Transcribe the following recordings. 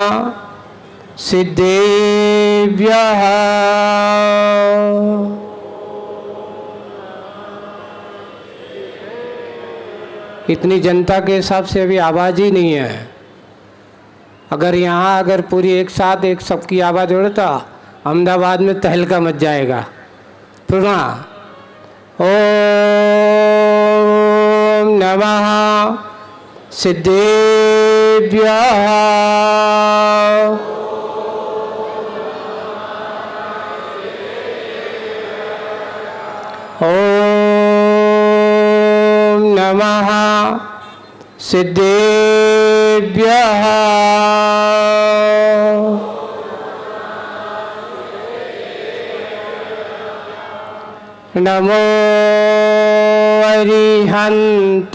सिद्धेभ्यः। इतनी जनता के हिसाब से अभी आवाज़ ही नहीं है। अगर पूरी एक साथ एक सबकी आवाज़ उड़ता, अहमदाबाद में तहलका मच जाएगा। पुनः ओम नमः सिद्धेभ्यः। ओम नमः सिद्धेभ्यः। नमो अरिहन्ताणं।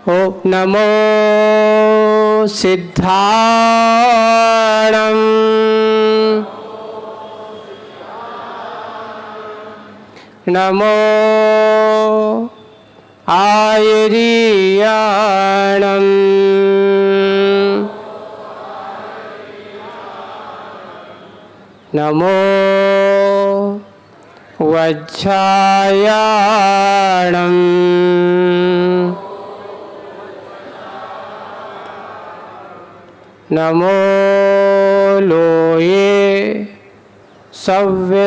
ओम नमो सिद्धाणं। नमो आयर्याणं। नमो वज्रायाणं। नमो लोये सव्यसाहोणं।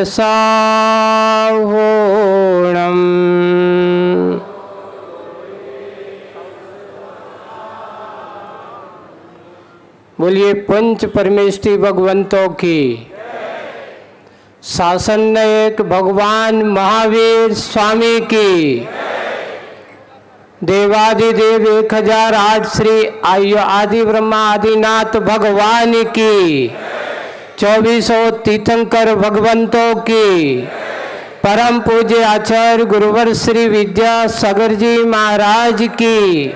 बोलिए पंच परमेष्टि भगवंतों की। शासन नायक भगवान महावीर स्वामी की। देवादिदेव 1008 श्री आदि ब्रह्मा आदिनाथ भगवान की। 2400 तीर्थंकर भगवंतों की। परम पूज्य आचार्य गुरुवर श्री विद्यासागर जी महाराज की।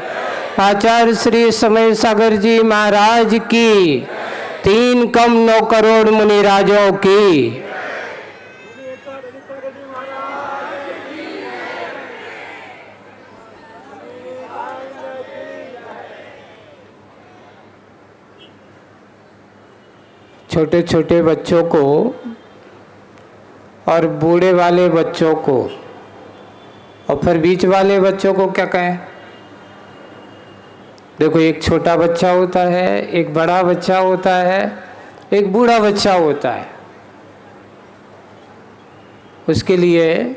आचार्य श्री समय सागर जी महाराज की। 3 कम 9 करोड़ मुनिराजों की। छोटे छोटे बच्चों को और बूढ़े वाले बच्चों को और फिर बीच वाले बच्चों को क्या कहें? देखो, एक छोटा बच्चा होता है, एक बड़ा बच्चा होता है, एक बूढ़ा बच्चा होता है। उसके लिए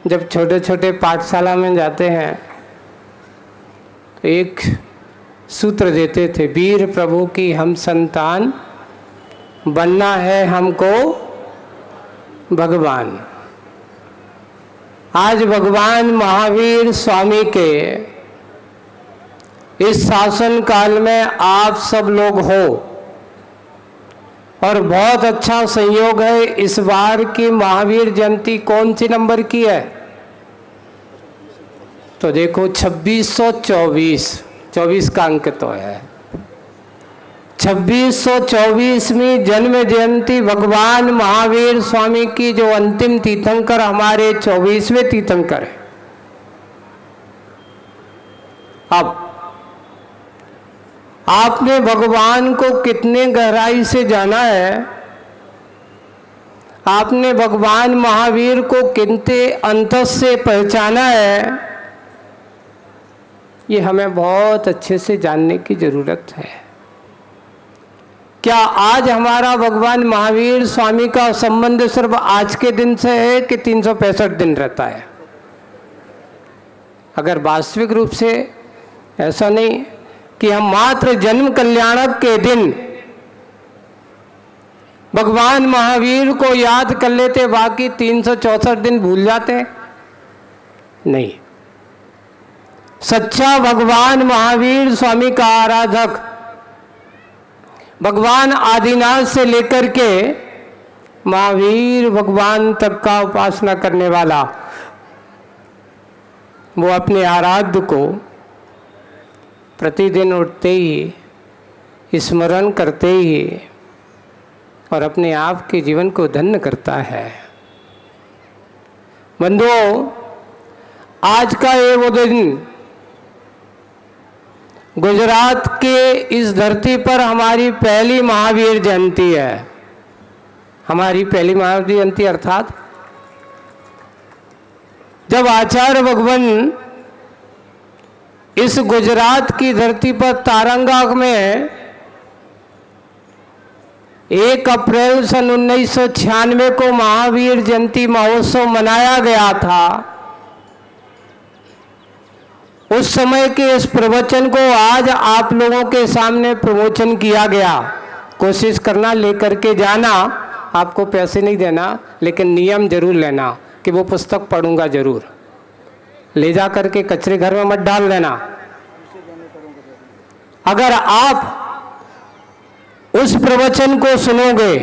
जब छोटे छोटे पाठशाला में जाते हैं तो एक सूत्र देते थे, वीर प्रभु की हम संतान, बनना है हमको भगवान। आज भगवान महावीर स्वामी के इस शासन काल में आप सब लोग हो और बहुत अच्छा संयोग है। इस बार की महावीर जयंती कौन सी नंबर की है? तो देखो 2624 का अंक तो है। 2624वीं जन्म जयंती भगवान महावीर स्वामी की, जो अंतिम तीर्थंकर हमारे 24वें तीर्थंकर है। अब आपने भगवान को कितने गहराई से जाना है, आपने भगवान महावीर को कितने अंतस से पहचाना है, ये हमें बहुत अच्छे से जानने की जरूरत है। क्या आज हमारा भगवान महावीर स्वामी का संबंध सिर्फ आज के दिन से है कि 365 दिन रहता है? अगर वास्तविक रूप से ऐसा नहीं कि हम मात्र जन्म कल्याणक के दिन भगवान महावीर को याद कर लेते, बाकी 364 दिन भूल जाते, नहीं। सच्चा भगवान महावीर स्वामी का आराधक, भगवान आदिनाथ से लेकर के महावीर भगवान तक का उपासना करने वाला, वो अपने आराध्य को प्रतिदिन उठते ही स्मरण करते ही और अपने आप के जीवन को धन्य करता है। बंधुओं, आज का ये वो दिन गुजरात के इस धरती पर हमारी पहली महावीर जयंती है। हमारी पहली महावीर जयंती अर्थात जब आचार्य भगवान इस गुजरात की धरती पर तारंगा में 1 अप्रैल सन 1996 को महावीर जयंती महोत्सव मनाया गया था, उस समय के इस प्रवचन को आज आप लोगों के सामने प्रवचन किया गया। कोशिश करना लेकर के जाना, आपको पैसे नहीं देना, लेकिन नियम जरूर लेना कि वो पुस्तक पढ़ूंगा जरूर। ले जा करके कचरे घर में मत डाल देना। अगर आप उस प्रवचन को सुनोगे,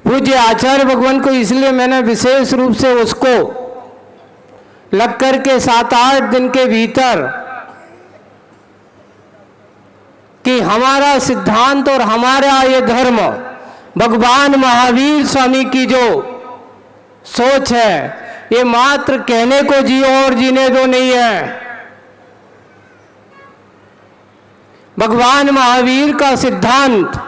पूज्य आचार्य भगवान को इसलिए मैंने विशेष रूप से उसको लग कर के 7-8 दिन के भीतर कि हमारा सिद्धांत और हमारा ये धर्म भगवान महावीर स्वामी की जो सोच है, ये मात्र कहने को जियो और जीने दो नहीं है। भगवान महावीर का सिद्धांत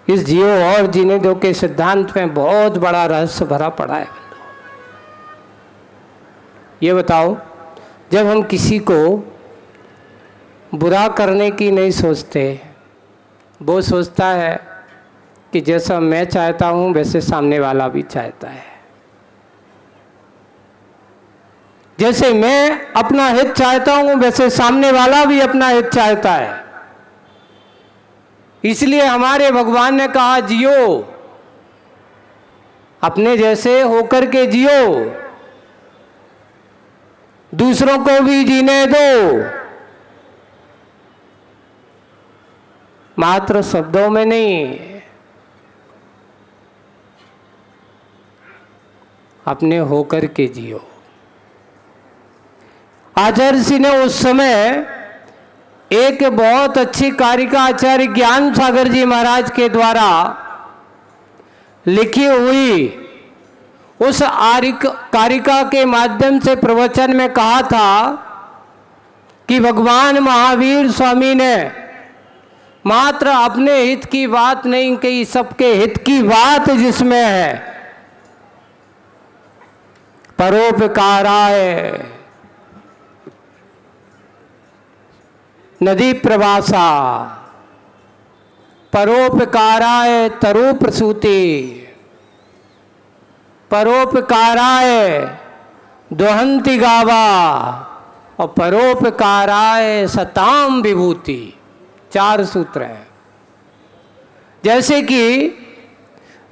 इस जियो और जीने दो के सिद्धांत में बहुत बड़ा रहस्य भरा पड़ा है। ये बताओ, जब हम किसी को बुरा करने की नहीं सोचते, वो सोचता है कि जैसा मैं चाहता हूँ वैसे सामने वाला भी चाहता है। जैसे मैं अपना हित चाहता हूँ वैसे सामने वाला भी अपना हित चाहता है। इसलिए हमारे भगवान ने कहा जियो, अपने जैसे होकर के जियो, दूसरों को भी जीने दो। मात्र शब्दों में नहीं, अपने होकर के जियो। आचार्य जी ने उस समय एक बहुत अच्छी कारिका आचार्य ज्ञान सागर जी महाराज के द्वारा लिखी हुई उस कारिका के माध्यम से प्रवचन में कहा था कि भगवान महावीर स्वामी ने मात्र अपने हित की बात नहीं कही, सबके हित की बात जिसमें है। परोपकाराय नदी प्रवासा, परोपकाराय तरु प्रसूति, परोपकाराय दोहंती गावा और परोपकाराय सताम विभूति। 4 सूत्र हैं। जैसे कि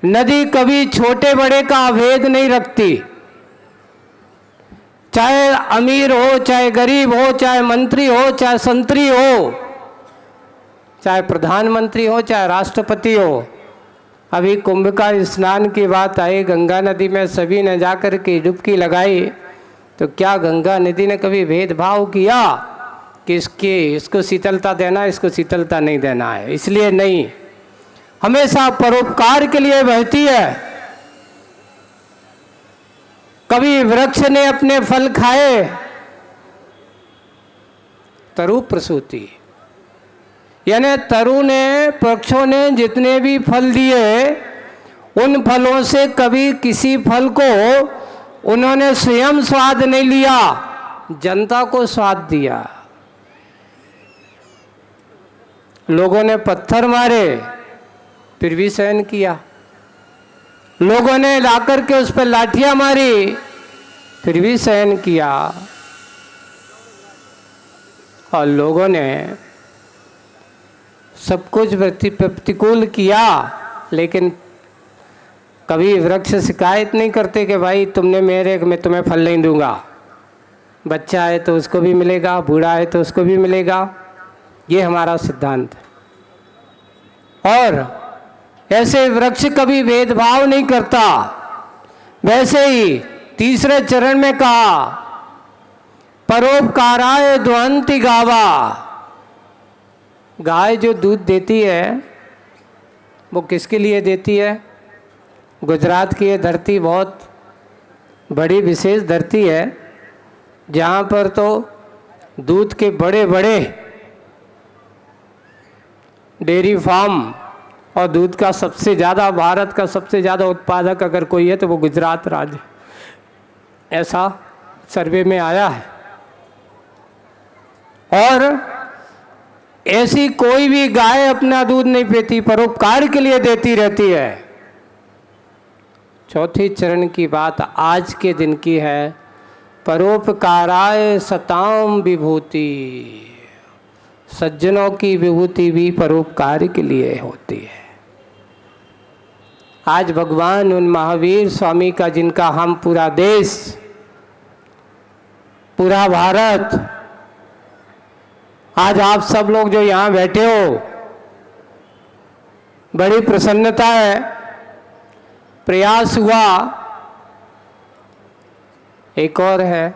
नदी कभी छोटे बड़े का भेद नहीं रखती, चाहे अमीर हो, चाहे गरीब हो, चाहे मंत्री हो, चाहे संतरी हो, चाहे प्रधानमंत्री हो, चाहे राष्ट्रपति हो। अभी कुंभ का स्नान की बात आई, गंगा नदी में सभी ने जाकर के डुबकी लगाई, तो क्या गंगा नदी ने कभी भेदभाव किया कि इसको शीतलता देना, इसको शीतलता नहीं देना है? इसलिए नहीं, हमेशा परोपकार के लिए बहती है। कभी वृक्ष ने अपने फल खाए, तरु प्रसूति, यानी तरु ने, वृक्षों ने जितने भी फल दिए, उन फलों से कभी किसी फल को उन्होंने स्वयं स्वाद नहीं लिया, जनता को स्वाद दिया। लोगों ने पत्थर मारे फिर भी सहन किया, लोगों ने लाकर के उस पर लाठियां मारी फिर भी सहन किया, और लोगों ने सब कुछ प्रतिकूल किया, लेकिन कभी वृक्ष शिकायत नहीं करते कि भाई तुमने मेरे, मैं तुम्हें फल नहीं दूंगा। बच्चा है तो उसको भी मिलेगा, बूढ़ा है तो उसको भी मिलेगा। ये हमारा सिद्धांत है। और ऐसे वृक्ष कभी भेदभाव नहीं करता। वैसे ही तीसरे चरण में कहा परोपकाराय द्वंति गावा, गाय जो दूध देती है वो किसके लिए देती है? गुजरात की ये धरती बहुत बड़ी विशेष धरती है, जहाँ पर तो दूध के बड़े बड़े डेयरी फार्म और दूध का सबसे ज़्यादा, भारत का सबसे ज़्यादा उत्पादक अगर कोई है तो वो गुजरात राज्य, ऐसा सर्वे में आया है। और ऐसी कोई भी गाय अपना दूध नहीं पीती, परोपकार के लिए देती रहती है। चौथी चरण की बात आज के दिन की है, परोपकाराय सताम विभूति। सज्जनों की विभूति भी परोपकार के लिए होती है। आज भगवान उन महावीर स्वामी का, जिनका हम पूरा देश, पूरा भारत, आज आप सब लोग जो यहाँ बैठे हो, बड़ी प्रसन्नता है। प्रयास हुआ एक और है,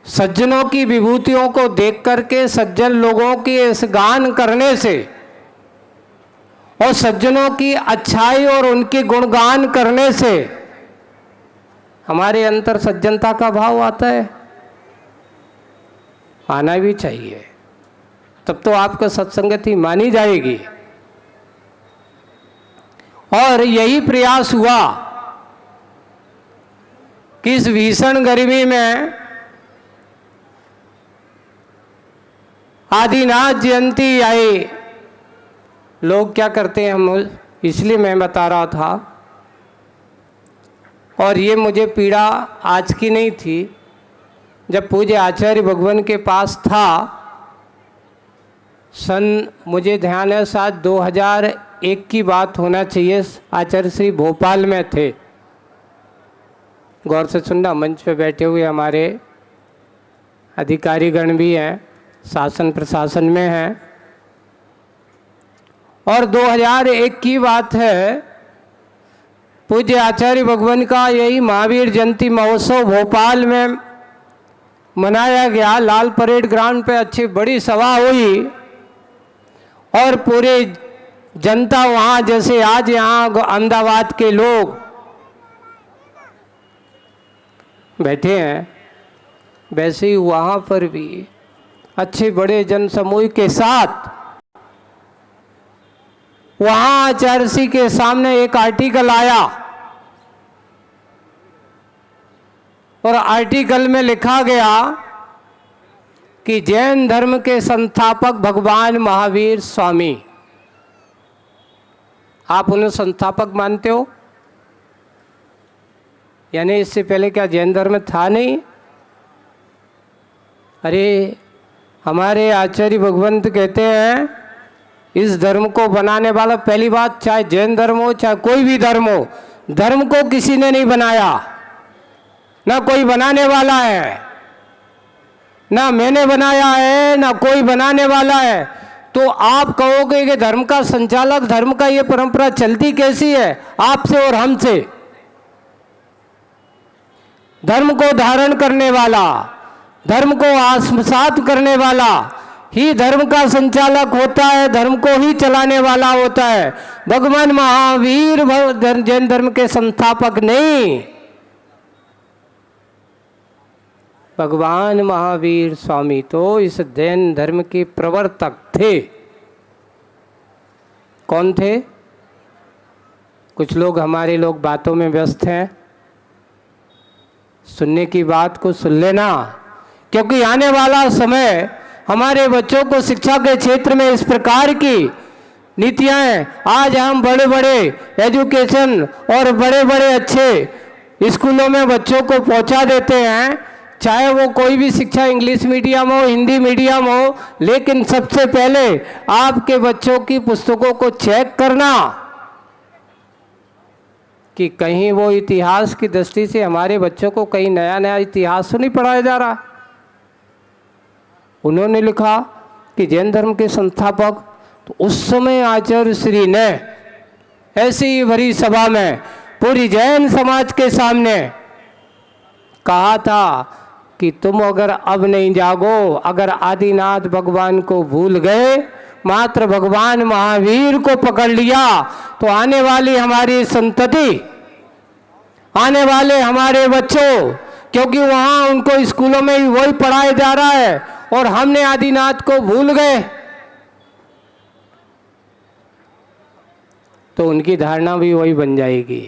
सज्जनों की विभूतियों को देख करके, सज्जन लोगों की इस गान करने से और सज्जनों की अच्छाई और उनके गुणगान करने से हमारे अंतर सज्जनता का भाव आता है। आना भी चाहिए, तब तो आपका सत्संगति मानी जाएगी। और यही प्रयास हुआ कि इस भीषण गर्मी में आदिनाथ जयंती आई। लोग क्या करते हैं, हम इसलिए मैं बता रहा था, और ये मुझे पीड़ा आज की नहीं थी, जब पूज्य आचार्य भगवान के पास था, सन, मुझे ध्यान है शायद 2001 की बात होना चाहिए, आचार्य श्री भोपाल में थे। गौर से सुनना, मंच पे बैठे हुए हमारे अधिकारीगण भी हैं, शासन प्रशासन में हैं। और 2001 की बात है, पूज्य आचार्य भगवान का यही महावीर जयंती महोत्सव भोपाल में मनाया गया। लाल परेड ग्राउंड पे अच्छी बड़ी सभा हुई और पूरे जनता वहाँ, जैसे आज यहाँ अहमदाबाद के लोग बैठे हैं, वैसे ही वहाँ पर भी अच्छे बड़े जनसमूह के साथ वहाँ आचार्य जी के सामने एक आर्टिकल आया और आर्टिकल में लिखा गया कि जैन धर्म के संस्थापक भगवान महावीर स्वामी। आप उन्हें संस्थापक मानते हो? यानी इससे पहले क्या जैन धर्म था नहीं? अरे हमारे आचार्य भगवंत कहते हैं, इस धर्म को बनाने वाला, पहली बात, चाहे जैन धर्म हो चाहे कोई भी धर्म हो, धर्म को किसी ने नहीं बनाया, ना कोई बनाने वाला है, ना मैंने बनाया है, ना कोई बनाने वाला है। तो आप कहोगे कि धर्म का संचालक, धर्म का ये परंपरा चलती कैसी है? आपसे और हमसे। धर्म को धारण करने वाला, धर्म को आत्मसात करने वाला ही धर्म का संचालक होता है, धर्म को ही चलाने वाला होता है। भगवान महावीर जैन धर्म के संस्थापक नहीं, भगवान महावीर स्वामी तो इस जैन धर्म के प्रवर्तक थे। कौन थे? कुछ लोग, हमारे लोग बातों में व्यस्त हैं, सुनने की बात को सुन लेना, क्योंकि आने वाला समय हमारे बच्चों को शिक्षा के क्षेत्र में इस प्रकार की नीतियां हैं। आज हम बड़े बड़े एजुकेशन और बड़े बड़े अच्छे स्कूलों में बच्चों को पहुंचा देते हैं, चाहे वो कोई भी शिक्षा इंग्लिश मीडियम हो, हिंदी मीडियम हो, लेकिन सबसे पहले आपके बच्चों की पुस्तकों को चेक करना कि कहीं वो इतिहास की दृष्टि से हमारे बच्चों को कहीं नया नया इतिहास तो नहीं पढ़ाया जा रहा। उन्होंने लिखा कि जैन धर्म के संस्थापक, तो उस समय आचार्य श्री ने ऐसी ही भरी सभा में पूरी जैन समाज के सामने कहा था कि तुम अगर अब नहीं जागो, अगर आदिनाथ भगवान को भूल गए, मात्र भगवान महावीर को पकड़ लिया, तो आने वाली हमारी संतति, आने वाले हमारे बच्चों, क्योंकि वहाँ उनको स्कूलों में ही वही पढ़ाया जा रहा है और हमने आदिनाथ को भूल गए, तो उनकी धारणा भी वही बन जाएगी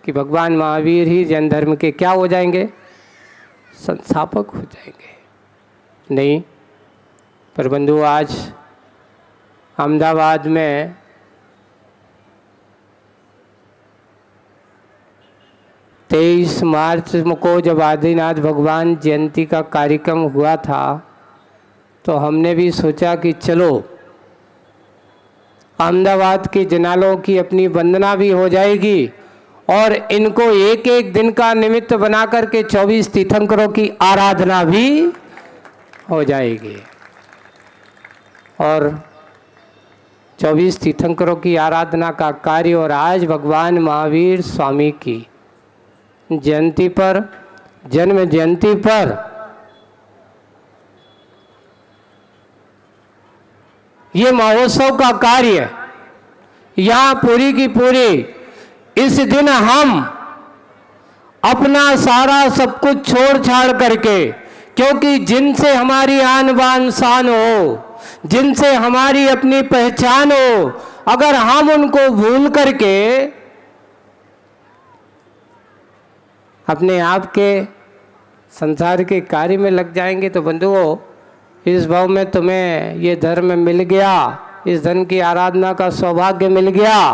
कि भगवान महावीर ही जैन धर्म के क्या हो जाएंगे, संस्थापक हो जाएंगे। नहीं, पर बंधु आज अहमदाबाद में तेईस मार्च को जब आदिनाथ भगवान जयंती का कार्यक्रम हुआ था, तो हमने भी सोचा कि चलो अहमदाबाद के जनालों की अपनी वंदना भी हो जाएगी और इनको एक एक दिन का निमित्त बना करके 24 तीर्थंकरों की आराधना भी हो जाएगी। और 24 तीर्थंकरों की आराधना का कार्य, और आज भगवान महावीर स्वामी की जयंती पर, जन्म जयंती पर ये महोत्सव का कार्य यहाँ पूरी की पूरी, इस दिन हम अपना सारा सब कुछ छोड़ छाड़ करके, क्योंकि जिनसे हमारी आन बान शान हो, जिनसे हमारी अपनी पहचान हो, अगर हम उनको भूल करके अपने आप के संसार के कार्य में लग जाएंगे, तो बंधुओं इस भाव में तुम्हें ये धर्म मिल गया, इस धन की आराधना का सौभाग्य मिल गया,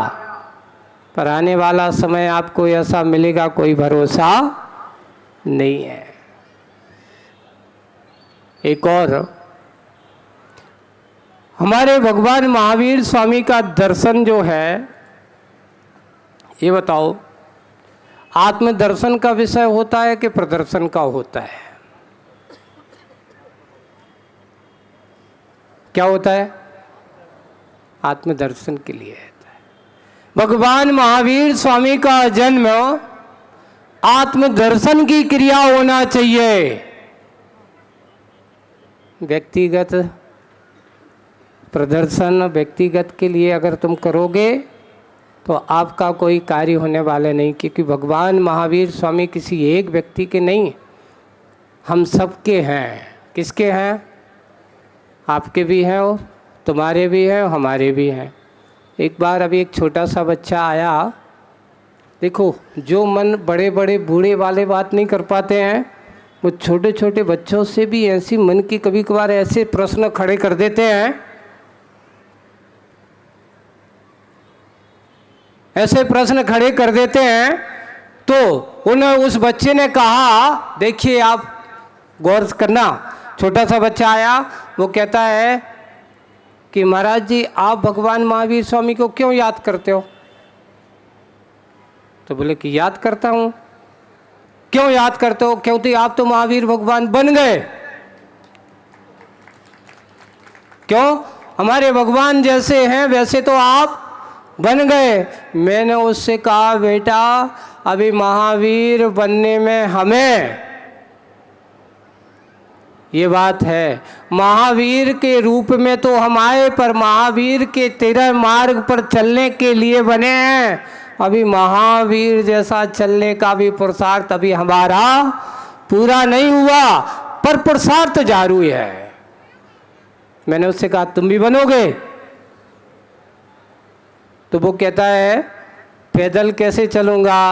पर आने वाला समय आपको ऐसा मिलेगा कोई भरोसा नहीं है। एक और, हमारे भगवान महावीर स्वामी का दर्शन जो है, ये बताओ आत्मदर्शन का विषय होता है कि प्रदर्शन का होता है? क्या होता है? आत्मदर्शन के लिए होता है। भगवान महावीर स्वामी का जन्म आत्मदर्शन की क्रिया होना चाहिए। व्यक्तिगत प्रदर्शन व्यक्तिगत के लिए अगर तुम करोगे तो आपका कोई कार्य होने वाला नहीं, क्योंकि भगवान महावीर स्वामी किसी एक व्यक्ति के नहीं, हम सबके हैं। किसके हैं? आपके भी हैं और तुम्हारे भी हैं और हमारे भी हैं। एक बार अभी एक छोटा सा बच्चा आया, देखो जो मन बड़े बड़े बूढ़े वाले बात नहीं कर पाते हैं, वो छोटे छोटे बच्चों से भी ऐसी मन की कभी कभार ऐसे प्रश्न खड़े कर देते हैं, ऐसे प्रश्न खड़े कर देते हैं। तो उन्हें उस बच्चे ने कहा, देखिए आप गौर करना, छोटा सा बच्चा आया, वो कहता है कि महाराज जी आप भगवान महावीर स्वामी को क्यों याद करते हो? तो बोले कि याद करता हूँ। क्यों याद करते हो? क्योंकि आप तो महावीर भगवान बन गए। क्यों? हमारे भगवान जैसे हैं वैसे तो आप बन गए। मैंने उससे कहा बेटा अभी महावीर बनने में हमें, ये बात है, महावीर के रूप में तो हम आए, पर महावीर के तेरह मार्ग पर चलने के लिए बने हैं। अभी महावीर जैसा चलने का भी पुरुषार्थ अभी हमारा पूरा नहीं हुआ, पर पुरुषार्थ जारी है। मैंने उससे कहा तुम भी बनोगे? तो वो कहता है पैदल कैसे चलूँगा?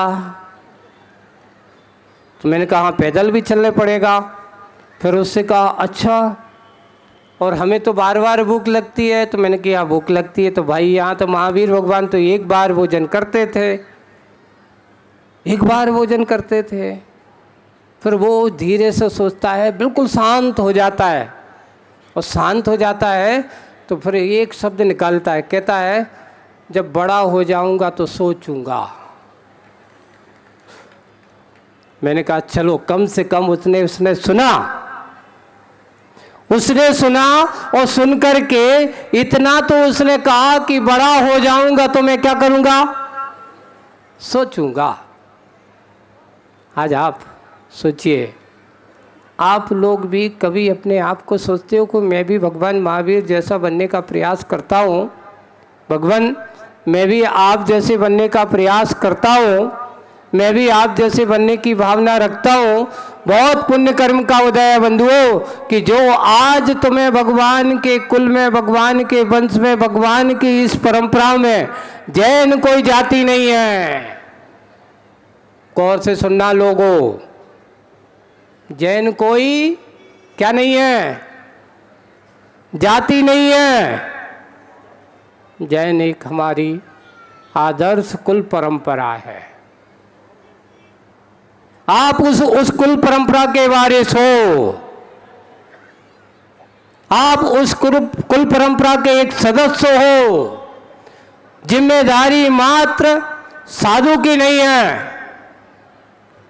तो मैंने कहा पैदल भी चलने पड़ेगा। फिर उससे कहा अच्छा, और हमें तो बार बार भूख लगती है। तो मैंने कहा भूख लगती है तो भाई यहाँ तो महावीर भगवान तो एक बार भोजन करते थे, एक बार भोजन करते थे। फिर वो धीरे से सोचता है, बिल्कुल शांत हो जाता है, और शांत हो जाता है तो फिर एक शब्द निकालता है, कहता है जब बड़ा हो जाऊंगा तो सोचूंगा। मैंने कहा चलो कम से कम उसने सुना और सुन करके इतना तो उसने कहा कि बड़ा हो जाऊंगा तो मैं क्या करूंगा? सोचूंगा। आज आप सोचिए, आप लोग भी कभी अपने आप को सोचते हो कि मैं भी भगवान महावीर जैसा बनने का प्रयास करता हूँ? भगवान, मैं भी आप जैसे बनने का प्रयास करता हूँ, मैं भी आप जैसे बनने की भावना रखता हूँ। बहुत पुण्य कर्म का उदय है बंधुओं कि जो आज तुम्हें भगवान के कुल में, भगवान के वंश में, भगवान की इस परंपरा में जैन कोई जाति नहीं है। गौर से सुनना लोगों, जैन कोई क्या नहीं है? जाति नहीं है। जैन एक हमारी आदर्श कुल परंपरा है। आप उस कुल परंपरा के वारिस हो। आप उस कुल परंपरा के एक सदस्य हो। जिम्मेदारी मात्र साधु की नहीं है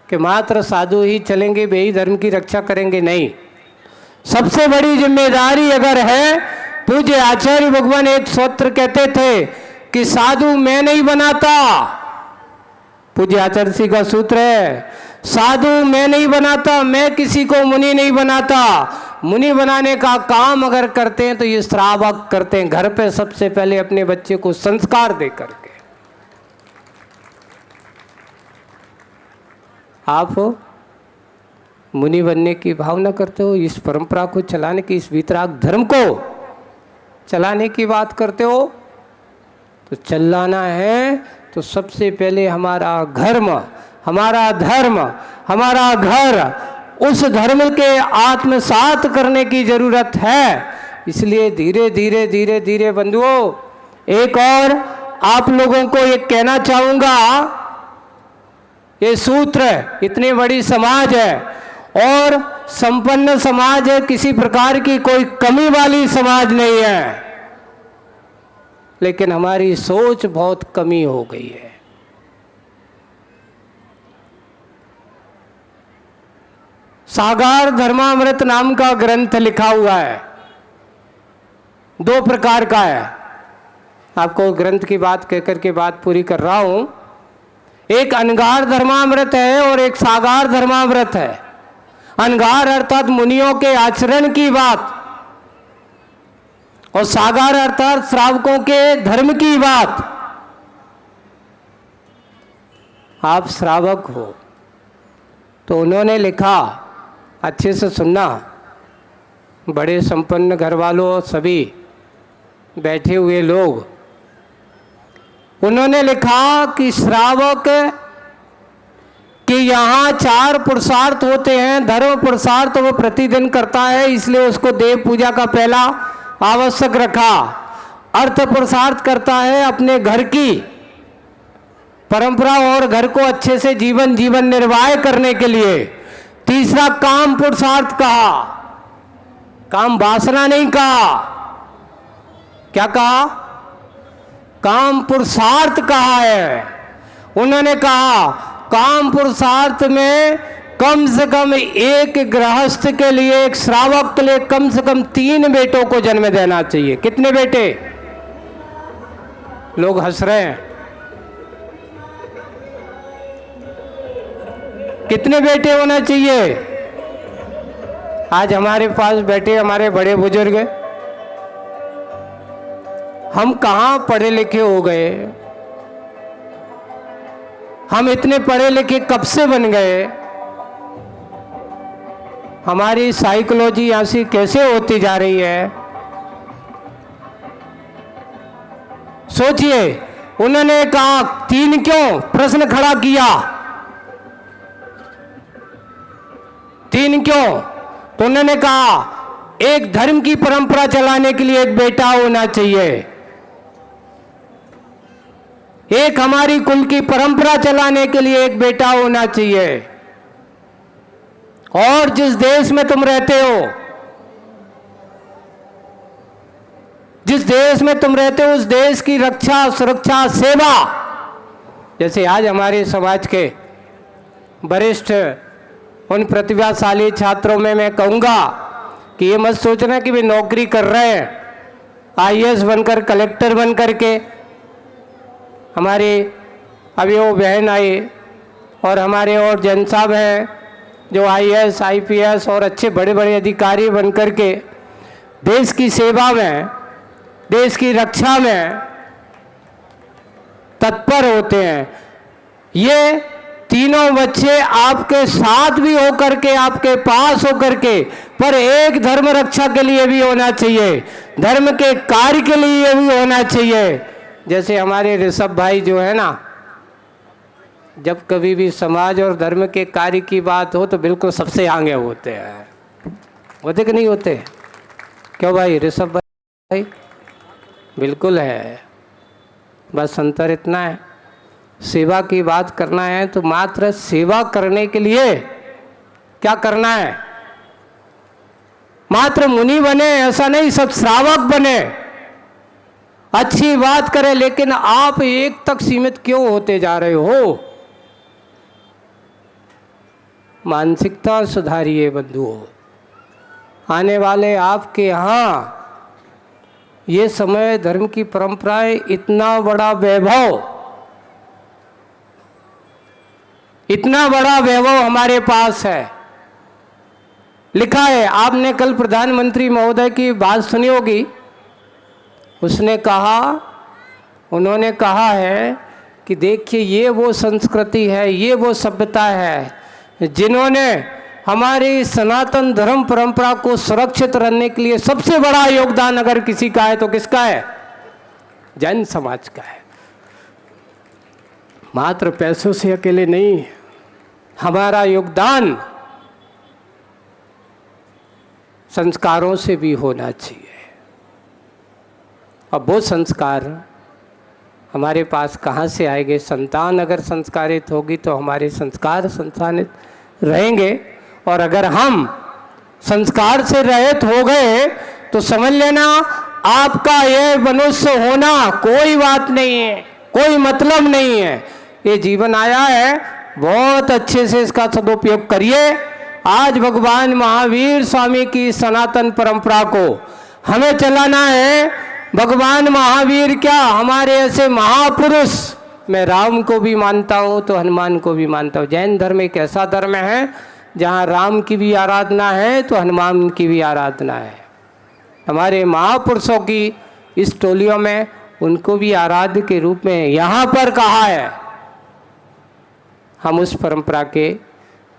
कि मात्र साधु ही चलेंगे, वे ही धर्म की रक्षा करेंगे, नहीं। सबसे बड़ी जिम्मेदारी अगर है, पूज्य आचार्य भगवान एक सूत्र कहते थे कि साधु मैं नहीं बनाता। पूज्य आचार्य जी का सूत्र है, साधु मैं नहीं बनाता, मैं किसी को मुनि नहीं बनाता। मुनि बनाने का काम अगर करते हैं तो ये श्रावक करते हैं, घर पे सबसे पहले अपने बच्चे को संस्कार दे करके। आप मुनि बनने की भावना करते हो, इस परंपरा को चलाने की, इस वीतराग धर्म को चलाने की बात करते हो, तो चलाना है तो सबसे पहले हमारा धर्म, हमारा धर्म, हमारा घर, उस धर्म के आत्मसात करने की जरूरत है। इसलिए धीरे धीरे धीरे धीरे बंधुओं, एक और आप लोगों को ये कहना चाहूँगा, ये सूत्र है, इतनी बड़ी समाज है और संपन्न समाज है, किसी प्रकार की कोई कमी वाली समाज नहीं है, लेकिन हमारी सोच बहुत कमी हो गई है। सागार धर्मामृत नाम का ग्रंथ लिखा हुआ है, 2 प्रकार का है। आपको ग्रंथ की बात कहकर के बात पूरी कर रहा हूं। एक अनगार धर्मामृत है और एक सागार धर्मामृत है। अनगार अर्थात मुनियों के आचरण की बात और सागार अर्थात श्रावकों के धर्म की बात। आप श्रावक हो तो उन्होंने लिखा, अच्छे से सुनना, बड़े संपन्न घर वालों, सभी बैठे हुए लोग, उन्होंने लिखा कि श्रावक कि यहाँ 4 पुरुषार्थ होते हैं। धर्म पुरुषार्थ वो प्रतिदिन करता है, इसलिए उसको देव पूजा का पहला आवश्यक रखा। अर्थ पुरुषार्थ करता है अपने घर की परंपरा और घर को अच्छे से जीवन निर्वाह करने के लिए। तीसरा काम पुरुषार्थ कहा, काम वासना नहीं कहा। क्या कहा? काम पुरुषार्थ कहा है। उन्होंने कहा काम पुरुषार्थ में कम से कम एक गृहस्थ के लिए, एक श्रावक के लिए कम से कम 3 बेटों को जन्म देना चाहिए। कितने बेटे? लोग हंस रहे हैं। कितने बेटे होना चाहिए? आज हमारे पास बैठे हमारे बड़े बुजुर्ग, हम कहाँ पढ़े लिखे हो गए? हम इतने पढ़े लिखे कब से बन गए? हमारी साइकोलॉजी ऐसी कैसे होती जा रही है? सोचिए, उन्होंने कहा 3 क्यों? प्रश्न खड़ा किया, 3 क्यों? तो उन्होंने कहा एक धर्म की परंपरा चलाने के लिए एक बेटा होना चाहिए, एक हमारी कुल की परंपरा चलाने के लिए एक बेटा होना चाहिए, और जिस देश में तुम रहते हो, जिस देश में तुम रहते हो, उस देश की रक्षा, सुरक्षा, सेवा। जैसे आज हमारे समाज के वरिष्ठ उन प्रतिभाशाली छात्रों में मैं कहूँगा कि ये मत सोचना कि वे नौकरी कर रहे हैं IAS बनकर, कलेक्टर बनकर के। हमारे अभी वो बहन आई और हमारे और जैन साहब हैं, जो IAS, IPS और अच्छे बड़े बड़े अधिकारी बनकर के देश की सेवा में, देश की रक्षा में तत्पर होते हैं, ये तीनों बच्चे आपके साथ भी होकर के, आपके पास होकर के, पर एक धर्म रक्षा के लिए भी होना चाहिए, धर्म के कार्य के लिए भी होना चाहिए। जैसे हमारे ऋषभ भाई जो है ना, जब कभी भी समाज और धर्म के कार्य की बात हो तो बिल्कुल सबसे आगे होते हैं। होते कि नहीं होते? क्यों भाई ऋषभ भाई? बिल्कुल है। बस अंतर इतना है, सेवा की बात करना है तो मात्र सेवा करने के लिए क्या करना है? मात्र मुनि बने ऐसा नहीं, सब श्रावक बने, अच्छी बात करें। लेकिन आप एक तक सीमित क्यों होते जा रहे हो? मानसिकता सुधारिए बंधुओं। आने वाले आपके यहाँ ये समय, धर्म की परंपराएं, इतना बड़ा वैभव, इतना बड़ा वैभव हमारे पास है। लिखा है, आपने कल प्रधानमंत्री महोदय की बात सुनी होगी, उसने कहा, उन्होंने कहा है कि देखिए ये वो संस्कृति है, ये वो सभ्यता है जिन्होंने हमारी सनातन धर्म परंपरा को सुरक्षित रखने के लिए सबसे बड़ा योगदान अगर किसी का है तो किसका है? जैन समाज का है। मात्र पैसों से अकेले नहीं, हमारा योगदान संस्कारों से भी होना चाहिए। अब वो संस्कार हमारे पास कहाँ से आएंगे? संतान अगर संस्कारित होगी तो हमारे संस्कार संस्थानित रहेंगे, और अगर हम संस्कार से रहित हो गए तो समझ लेना आपका ये मनुष्य होना कोई बात नहीं है, कोई मतलब नहीं है। ये जीवन आया है, बहुत अच्छे से इसका सदुपयोग करिए। आज भगवान महावीर स्वामी की सनातन परंपरा को हमें चलाना है। भगवान महावीर क्या, हमारे ऐसे महापुरुष, मैं राम को भी मानता हूँ तो हनुमान को भी मानता हूँ। जैन धर्म एक ऐसा धर्म है जहाँ राम की भी आराधना है तो हनुमान की भी आराधना है। हमारे महापुरुषों की इस टोलियों में उनको भी आराध्य के रूप में यहाँ पर कहा है। हम उस परंपरा के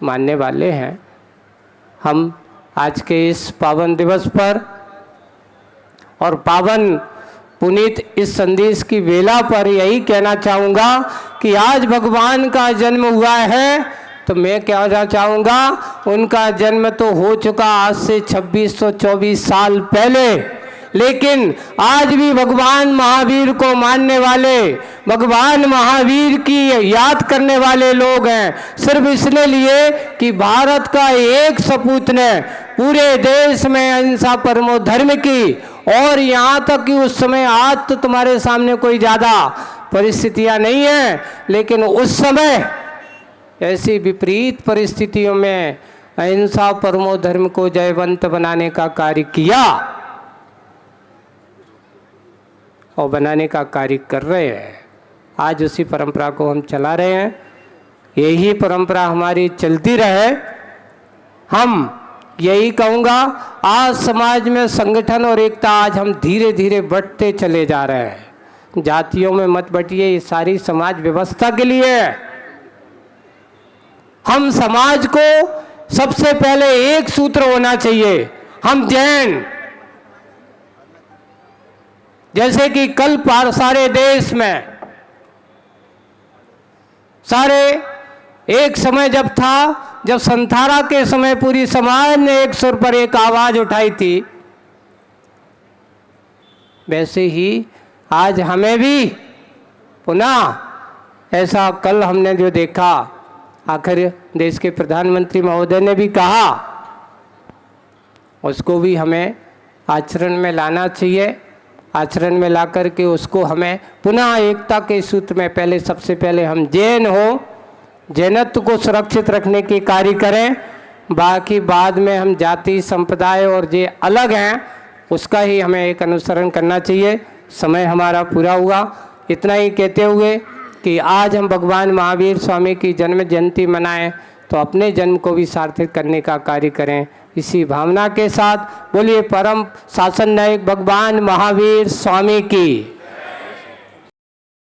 मानने वाले हैं। हम आज के इस पावन दिवस पर और पावन पुनीत इस संदेश की वेला पर यही कहना चाहूँगा कि आज भगवान का जन्म हुआ है, तो मैं कहना चाहूँगा उनका जन्म तो हो चुका आज से 2624 साल पहले, लेकिन आज भी भगवान महावीर को मानने वाले, भगवान महावीर की याद करने वाले लोग हैं, सिर्फ इसलिए लिए कि भारत का एक सपूत ने पूरे देश में अहिंसा परमो धर्म की, और यहाँ तक कि उस समय, आज तो तुम्हारे सामने कोई ज़्यादा परिस्थितियाँ नहीं हैं, लेकिन उस समय ऐसी विपरीत परिस्थितियों में अहिंसा परमो धर्म को जयवंत बनाने का कार्य किया और बनाने का कार्य कर रहे हैं। आज उसी परंपरा को हम चला रहे हैं। यही परंपरा हमारी चलती रहे। हम यही कहूँगा, आज समाज में संगठन और एकता आज हम धीरे धीरे बढ़ते चले जा रहे हैं। जातियों में मत बटिए, ये सारी समाज व्यवस्था के लिए है। हम समाज को सबसे पहले एक सूत्र होना चाहिए। हम जैन, जैसे कि कल सारे देश में, सारे एक समय जब था, जब संथारा के समय पूरी समाज ने एक सुर पर एक आवाज उठाई थी, वैसे ही आज हमें भी पुनः ऐसा, कल हमने जो देखा, आखिर देश के प्रधानमंत्री महोदय ने भी कहा, उसको भी हमें आचरण में लाना चाहिए। आचरण में ला करके उसको हमें पुनः एकता के सूत्र में, पहले सबसे पहले हम जैन हो, जैनत्व को सुरक्षित रखने की कार्य करें। बाकी बाद में हम जाति संप्रदाय और जे अलग हैं उसका ही हमें एक अनुसरण करना चाहिए। समय हमारा पूरा हुआ। इतना ही कहते हुए कि आज हम भगवान महावीर स्वामी की जन्म जयंती मनाएं, तो अपने जन्म को भी सार्थक करने का कार्य करें। इसी भावना के साथ बोलिए परम शासन नायक भगवान महावीर स्वामी की।